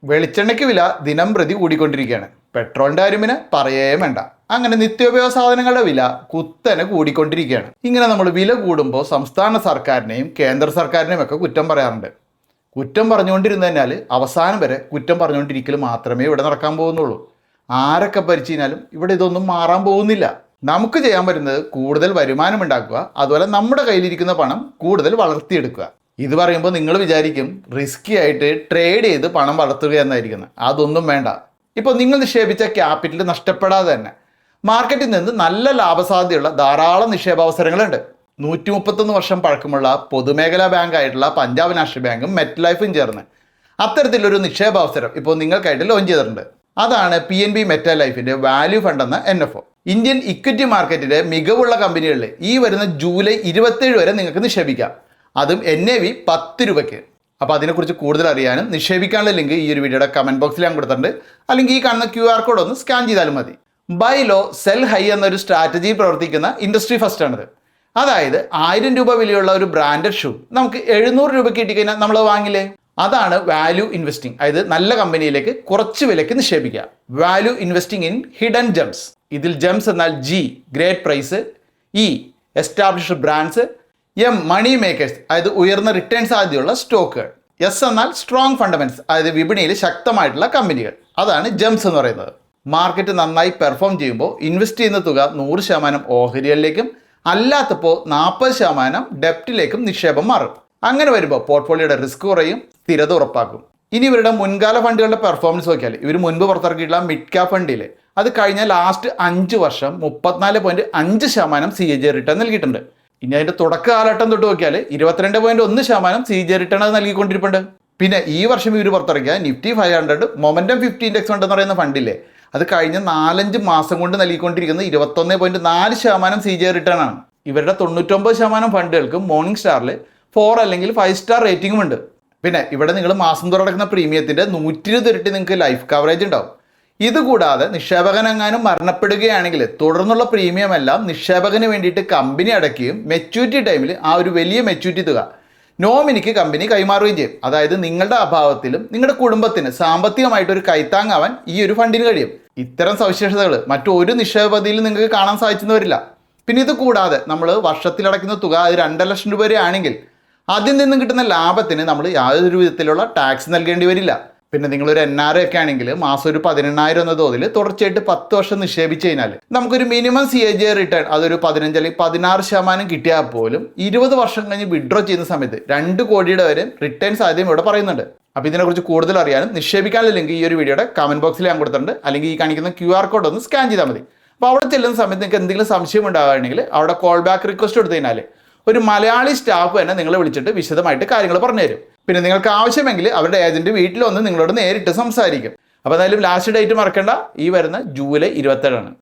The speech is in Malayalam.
വെളിച്ചെണ്ണയ്ക്ക് വില ദിനം പ്രതി കൂടിക്കൊണ്ടിരിക്കുകയാണ്. പെട്രോളിന്റെ കാര്യം പിന്നെ പറയേ വേണ്ട. അങ്ങനെ നിത്യോപയോഗ സാധനങ്ങളുടെ വില കുത്തനെ കൂടിക്കൊണ്ടിരിക്കുകയാണ്. ഇങ്ങനെ നമ്മൾ വില കൂടുമ്പോൾ സംസ്ഥാന സർക്കാരിനെയും കേന്ദ്ര സർക്കാരിനെയും ഒക്കെ കുറ്റം പറയാറുണ്ട്. കുറ്റം പറഞ്ഞുകൊണ്ടിരുന്നു കഴിഞ്ഞാൽ അവസാനം വരെ കുറ്റം പറഞ്ഞുകൊണ്ടിരിക്കൽ മാത്രമേ ഇവിടെ നടക്കാൻ പോകുന്നുള്ളൂ. ആരൊക്കെ ഭരിച്ചു കഴിഞ്ഞാലും ഇവിടെ ഇതൊന്നും മാറാൻ പോകുന്നില്ല. നമുക്ക് ചെയ്യാൻ പറ്റുന്നത് കൂടുതൽ വരുമാനം ഉണ്ടാക്കുക, അതുപോലെ നമ്മുടെ കയ്യിലിരിക്കുന്ന പണം കൂടുതൽ വളർത്തിയെടുക്കുക. ഇത് പറയുമ്പോൾ നിങ്ങൾ വിചാരിക്കും റിസ്കി ആയിട്ട് ട്രേഡ് ചെയ്ത് പണം വളർത്തുക എന്നായിരിക്കുന്നത്. അതൊന്നും വേണ്ട. ഇപ്പോൾ നിങ്ങൾ നിക്ഷേപിച്ച ക്യാപിറ്റൽ നഷ്ടപ്പെടാതെ തന്നെ മാർക്കറ്റിൽ നിന്ന് നല്ല ലാഭസാധ്യതയുള്ള ധാരാളം നിക്ഷേപാവസരങ്ങളുണ്ട്. 131 വർഷം പഴക്കമുള്ള പൊതുമേഖലാ ബാങ്ക് ആയിട്ടുള്ള പഞ്ചാബ് നാഷണൽ ബാങ്കും മെറ്റ് ലൈഫും ചേർന്ന് അത്തരത്തിലൊരു നിക്ഷേപാവസരം ഇപ്പോൾ നിങ്ങൾക്കായിട്ട് ലോഞ്ച് ചെയ്തിട്ടുണ്ട്. അതാണ് PNB മെറ്റ് ലൈഫിന്റെ വാല്യൂ ഫണ്ട് എന്ന NFO. ഇന്ത്യൻ ഇക്വിറ്റി മാർക്കറ്റിലെ മികവുള്ള കമ്പനികളിൽ ഈ വരുന്ന ജൂലൈ 27 വരെ നിങ്ങൾക്ക് നിക്ഷേപിക്കാം. അതും NAV 10 രൂപയ്ക്ക്. അപ്പോൾ അതിനെക്കുറിച്ച് കൂടുതൽ അറിയാനും നിക്ഷേപിക്കാനുള്ള ലിങ്ക് ഈ ഒരു വീഡിയോയുടെ കമൻറ്റ് ബോക്സിൽ ഞാൻ കൊടുത്തിട്ടുണ്ട്. അല്ലെങ്കിൽ ഈ കാണുന്ന QR കോഡ് ഒന്ന് സ്കാൻ ചെയ്താലും മതി. ബൈ ലോ സെൽ ഹൈ എന്നൊരു സ്ട്രാറ്റജിയിൽ പ്രവർത്തിക്കുന്ന ഇൻഡസ്ട്രി ഫസ്റ്റ് ആണിത്. അതായത് 1000 രൂപ വിലയുള്ള ഒരു ബ്രാൻഡഡ് ഷൂ നമുക്ക് 700 രൂപയ്ക്ക് കിട്ടിക്കഴിഞ്ഞാൽ നമ്മൾ വാങ്ങില്ലേ? അതാണ് വാല്യൂ ഇൻവെസ്റ്റിംഗ്. അതായത് നല്ല കമ്പനിയിലേക്ക് കുറച്ച് വിലയ്ക്ക് നിക്ഷേപിക്കുക. Value investing in hidden gems. ഇതിൽ ജെംസ് എന്നാൽ G great price, E established brands, M money makers അതായത് ഉയർന്ന റിട്ടേൺ സാധ്യതയുള്ള സ്റ്റോക്കുകൾ, S എന്നാൽ സ്ട്രോങ് ഫണ്ടമെന്റ്സ് അതായത് വിപണിയിൽ ശക്തമായിട്ടുള്ള കമ്പനികൾ. അതാണ് ജെംസ് എന്ന് പറയുന്നത്. മാർക്കറ്റ് നന്നായി പെർഫോം ചെയ്യുമ്പോൾ ഇൻവെസ്റ്റ് ചെയ്യുന്ന തുക 100% ഓഹരികളിലേക്കും അല്ലാത്തപ്പോൾ 40% ഡെപ്റ്റിലേക്കും നിക്ഷേപം മാറും. അങ്ങനെ വരുമ്പോൾ പോർട്ട്ഫോളിയോയുടെ റിസ്ക് കുറയും, സ്ഥിരത ഉറപ്പാക്കും. ഇനി ഇവരുടെ മുൻകാല ഫണ്ടുകളുടെ പെർഫോമൻസ് നോക്കിയാൽ ഇവർ മുൻപ് പുറത്തിറക്കിയിട്ടുള്ള മിഡ് ക്യാപ് ഫണ്ടിൽ അത് കഴിഞ്ഞ ലാസ്റ്റ് 5 വർഷം 34.5% CAG റിട്ടേൺ നൽകിയിട്ടുണ്ട്. ഇനി അതിൻ്റെ തുടക്ക കാലഘട്ടം തൊട്ട് നോക്കിയാൽ 22.1% CAG റിട്ടേൺ അത് നൽകിക്കൊണ്ടിരിപ്പുണ്ട്. പിന്നെ ഈ വർഷം ഇവർ പുറത്തിറക്കിയ നിഫ്റ്റി 500 മൊമെന്റം 50 ഇൻഡെക്സ് ഫണ്ട് എന്ന് പറയുന്ന ഫണ്ടില്ലേ, അത് കഴിഞ്ഞ 4-5 മാസം കൊണ്ട് നൽകിക്കൊണ്ടിരിക്കുന്നത് 21.4% CAG റിട്ടേൺ ആണ്. ഇവരുടെ 99% ഫണ്ടുകൾക്ക് മോർണിംഗ് സ്റ്റാറിൽ 4 അല്ലെങ്കിൽ 5 സ്റ്റാർ റേറ്റിംഗും ഉണ്ട്. പിന്നെ ഇവിടെ നിങ്ങൾ മാസം തോറും അടക്കുന്ന പ്രീമിയത്തിൻ്റെ 120 ഇരട്ടി നിങ്ങൾക്ക് ലൈഫ് കവറേജ് ഉണ്ടാവും. ഇതുകൂടാതെ നിക്ഷേപകനെങ്ങാനും മരണപ്പെടുകയാണെങ്കിൽ തുടർന്നുള്ള പ്രീമിയം എല്ലാം നിക്ഷേപകന് വേണ്ടിയിട്ട് കമ്പനി അടയ്ക്കുകയും മെച്യൂരിറ്റി ടൈമിൽ ആ ഒരു വലിയ മെച്യൂരിറ്റി തുക നോമിനിക്ക് കമ്പനി കൈമാറുകയും ചെയ്യും. അതായത് നിങ്ങളുടെ അഭാവത്തിലും നിങ്ങളുടെ കുടുംബത്തിന് സാമ്പത്തികമായിട്ടൊരു കൈത്താങ്ങാവാൻ ഈ ഒരു ഫണ്ടിന് കഴിയും. ഇത്തരം സവിശേഷതകൾ മറ്റൊരു നിക്ഷേപ പദ്ധതിയിലും നിങ്ങൾക്ക് കാണാൻ സാധിച്ചെന്ന് വരില്ല. പിന്നെ ഇത് കൂടാതെ നമ്മൾ വർഷത്തിലടയ്ക്കുന്ന തുക അത് 2 ലക്ഷം രൂപ വരെ ആണെങ്കിൽ അതിൽ നിന്നും കിട്ടുന്ന ലാഭത്തിന് നമ്മൾ യാതൊരു വിധത്തിലുള്ള ടാക്സ് നൽകേണ്ടി വരില്ല. പിന്നെ നിങ്ങളൊരു NRI ഒക്കെ ആണെങ്കിൽ മാസം ഒരു 18,000 എന്ന തോതിൽ തുടർച്ചയായിട്ട് 10 വർഷം നിക്ഷേപിച്ച് കഴിഞ്ഞാൽ നമുക്കൊരു മിനിമം CAG റിട്ടേൺ അതൊരു 15 അല്ലെങ്കിൽ 16% കിട്ടിയാൽ പോലും 20 വർഷം കഴിഞ്ഞ് വിഡ്രോ ചെയ്യുന്ന സമയത്ത് 2 കോടിയുടെ വരെ റിട്ടേൺ സാധ്യതയും ഇവിടെ പറയുന്നുണ്ട്. അപ്പോൾ ഇതിനെക്കുറിച്ച് കൂടുതൽ അറിയാനും നിക്ഷേപിക്കാനുള്ള ലിങ്ക് ഈ ഒരു വീഡിയോയുടെ കമൻറ്റ് ബോക്സിൽ ഞാൻ കൊടുത്തിട്ടുണ്ട്. അല്ലെങ്കിൽ ഈ കാണിക്കുന്ന QR കോഡ് ഒന്ന് സ്കാൻ ചെയ്താൽ മതി. അപ്പോൾ അവിടെ ചെല്ലുന്ന സമയത്ത് നിങ്ങൾക്ക് എന്തെങ്കിലും സംശയം ഉണ്ടാവുകയാണെങ്കിൽ അവിടെ കോൾ ബാക്ക് റിക്വസ്റ്റ് എടുത്തു കഴിഞ്ഞാൽ ഒരു മലയാളി സ്റ്റാഫ് തന്നെ നിങ്ങളെ വിളിച്ചിട്ട് വിശദമായിട്ട് കാര്യങ്ങൾ പറഞ്ഞുതരും. പിന്നെ നിങ്ങൾക്ക് ആവശ്യമെങ്കിൽ അവരുടെ ഏജന്റ് വീട്ടിൽ വന്ന് നിങ്ങളോട് നേരിട്ട് സംസാരിക്കും. അപ്പോൾ എന്തായാലും ലാസ്റ്റ് ഡേറ്റ് മറക്കണ്ട, ഈ വരുന്ന ജൂലൈ 27 ആണ്.